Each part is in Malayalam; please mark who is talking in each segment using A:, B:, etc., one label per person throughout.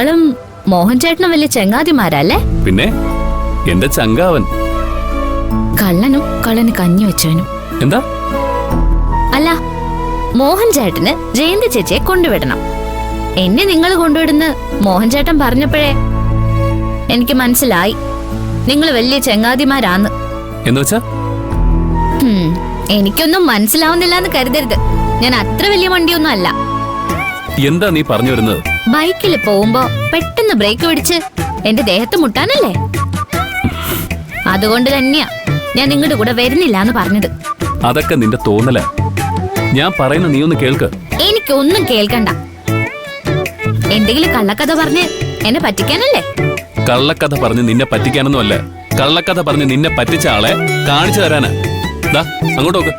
A: നിങ്ങളും മോഹൻ ചേട്ടനും വലിയ ചെങ്ങാതിമാരല്ലേ?
B: പിന്നെ എന്റെ ചങ്കാവൻ.
A: കള്ളനും കള്ളന് കഞ്ഞി വെച്ചവനും.
B: എന്താ?
A: അല്ല, മോഹൻ ചേട്ടന് ജയന്തി ചേച്ചിയെ കൊണ്ടുവിടണം. എന്നെ നിങ്ങൾ കൊണ്ടുവിടുന്ന് മോഹൻ ചേട്ടൻ പറഞ്ഞപ്പോഴേ എനിക്ക് മനസ്സിലായി നിങ്ങൾ വലിയ ചെങ്ങാതിമാരാന്ന്.
B: എന്നുവെച്ചാ?
A: എനിക്കൊന്നും മനസ്സിലാവുന്നില്ല എന്ന് കരുതരുത്. ഞാൻ അത്ര വലിയ വണ്ടിയൊന്നും അല്ല.
B: എന്താ നീ പറഞ്ഞു വരുന്നത്?
A: ബൈക്കിൽ പോകുമ്പോ പെട്ടെന്ന് ബ്രേക്ക് പിടിച്ച് എന്റെ ദേഹത്ത് മുട്ടാനല്ലേ? അതുകൊണ്ട് തന്നെയാ ഞാൻ നിങ്ങളുടെ കൂടെ വരുന്നില്ല എന്ന് പറഞ്ഞത്.
B: അതൊക്കെ നിന്റെ തോന്നല. ഞാൻ പറയുന്ന നീ ഒന്ന് കേൾക്ക്.
A: എനിക്കൊന്നും കേൾക്കണ്ട. എന്തെങ്കിലും കള്ളക്കഥ പറഞ്ഞ് എന്നെ പറ്റിക്കാനല്ലേ?
B: കള്ളക്കഥ പറഞ്ഞ് നിന്നെ പറ്റിക്കാനൊന്നും അല്ല. കള്ളക്കഥ പറഞ്ഞ് നിന്നെ പറ്റിച്ച ആളെ കാണിച്ചു തരാനാ. ദാ അങ്ങോട്ട് നോക്ക്.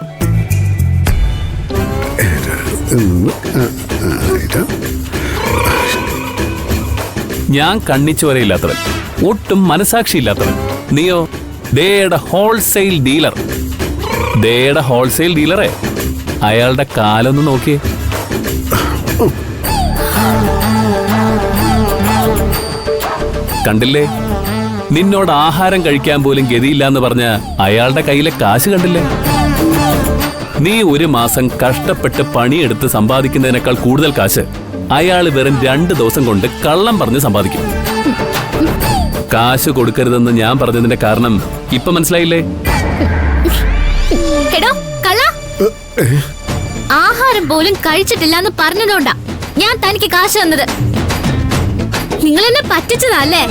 B: ഞാൻ കണ്ണിച്ചോരയില്ലാത്തവൻ, ഒട്ടും മനസാക്ഷിയില്ലാത്തവൻ. നീയോ ദേയുടെ ഹോൾസെയിൽ ഡീലർ. ദേയുടെ ഹോൾസെയിൽ ഡീലറെ അയാളുടെ കാലൊന്ന് നോക്കിയേ. കണ്ടില്ലേ? നിന്നോട് ആഹാരം കഴിക്കാൻ പോലും ഗതിയില്ല എന്ന് പറഞ്ഞ അയാളുടെ കയ്യിലെ കാശ് കണ്ടില്ലേ? നീ ഒരു മാസം കഷ്ടപ്പെട്ട് പണിയെടുത്ത് സമ്പാദിക്കുന്നതിനേക്കാൾ കൂടുതൽ കാശ് അയാൾ വെറും 2 ദിവസം കൊണ്ട് കള്ളം പറഞ്ഞ് സമ്പാദിക്കും. കാശ് കൊടുക്കരുതെന്ന് ഞാൻ പറഞ്ഞതിന്റെ കാരണം ഇപ്പൊ മനസ്സിലായില്ലേ?
A: ആഹാരം പോലും കഴിച്ചിട്ടില്ല എന്ന് പറഞ്ഞതുകൊണ്ടാ ഞാൻ തനിക്ക് കാശ് തന്നത്. നിങ്ങൾ എന്നെ പറ്റിച്ചതല്ലേ?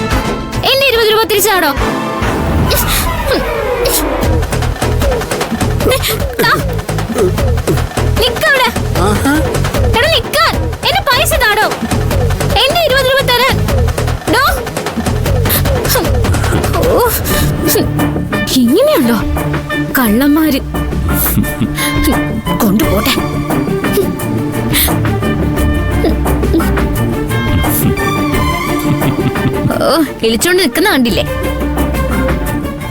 A: എന്നെ 20 രൂപ തിരിച്ചാടോ? എന്റെ പൈസ താടോ. എന്നെ 20 രൂപ തരാൻ. ഇങ്ങനെയുണ്ടോ കള്ളന്മാര്? കൊണ്ടുപോട്ടെ. ഇളിച്ചോണ്ട് നിൽക്കുന്ന കണ്ടില്ലേ?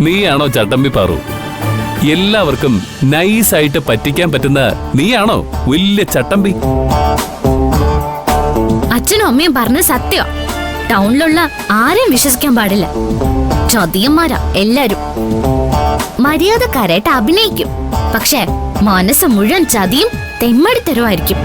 B: നീയാണോ ചട്ടമ്പി പാറു? എല്ലാവർക്കും നൈസായിട്ട് പറ്റിക്കാൻ പറ്റുന്ന നീയാണോ വലിയ ചട്ടമ്പി?
A: അച്ഛനും അമ്മയും പറഞ്ഞ സത്യം. ടൗണിലുള്ള ആരെയും വിശ്വസിക്കാൻ പാടില്ല. ചതിയന്മാരാ എല്ലാരും. മര്യാദക്കാരായിട്ട് അഭിനയിക്കും, പക്ഷെ മനസ്സ് മുഴുവൻ ചതിയും തെമ്മടിത്തരവായിരിക്കും.